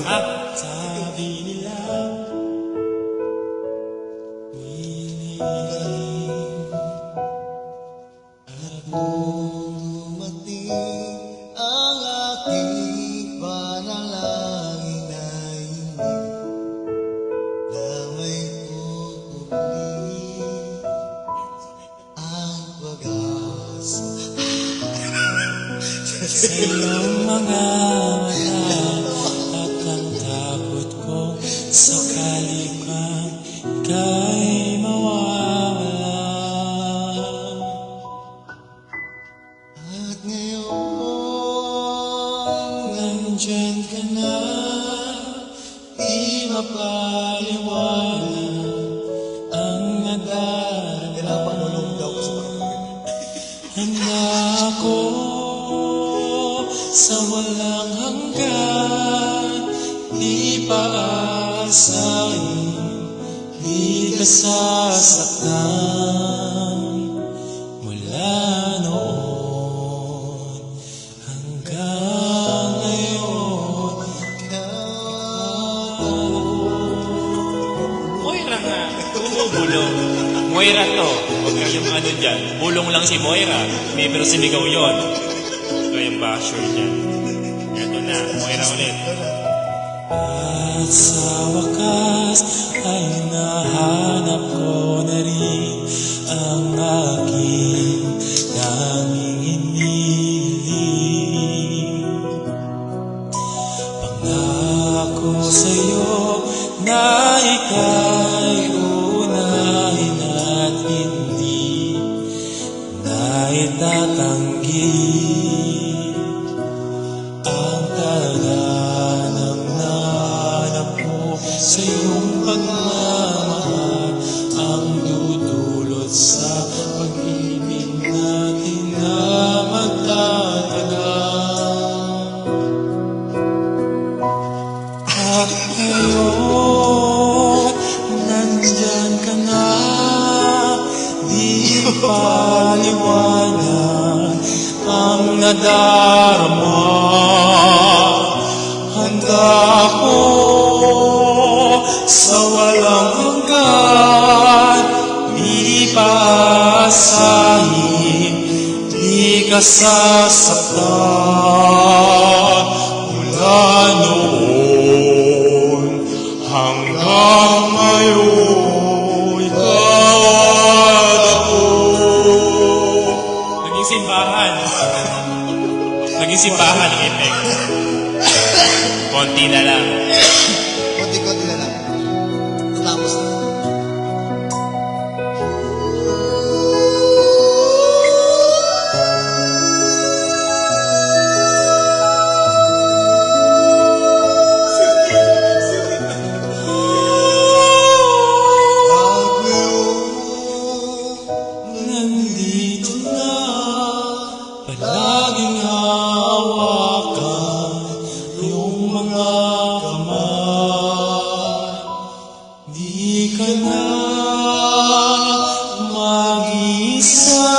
At sabi nila, wiling at Dumating ang aking panalangin na hindi na may pupuli ang pag-asa sa iyong mga mata at ang takot ko sakali kang ika'y mawawala. at ngayon Nandyan ka na, di mapaliwanag ang pinapanulong daw sa nadarama. Handa ako sa walang hanggan, di paasahin, di ka sasaktan. Mula noon hanggang ngayon. Moira nga. Bulong. Moira to. Huwag kayong ano dyan. Bulong lang si Moira. May pero simigaw yun. Ito yung basher dyan. Ito na. Moira ulit. At sa wakas ay nahanap ko na rin ang aking tanging iniling. Pangako sa'yo na ika'y unahin at hindi na itatanggi ang taganang nanap mo sa iyong pagmamahal, ang dudulot sa pag-ibig natin na magtatagal. At ngayon, nandyan ka na, di paliwanag ang nadarama. Handa ako sa walang hanggan, di paasahin, di ka sasaktan. Mula noon hanggang ngayon, ikaw at ako. Naging simbahan. Naging simbahan ang effect. Konti na lang. konti-konti na lang tapos na Nandito na, palaging hawakan iyong mga kamay. Di ka na mag-isa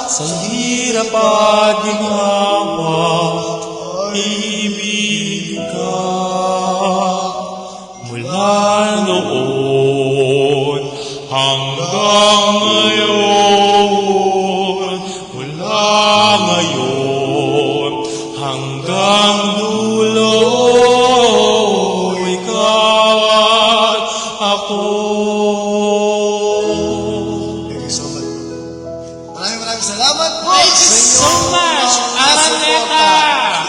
sa hirap at ginhawa, ibig ka. Mula noon hanggang ngayon, mula ngayon hanggang dulo, ikaw at ako. thank you so much. Maraming salamat po Thank you so much, sa inyong Araneta!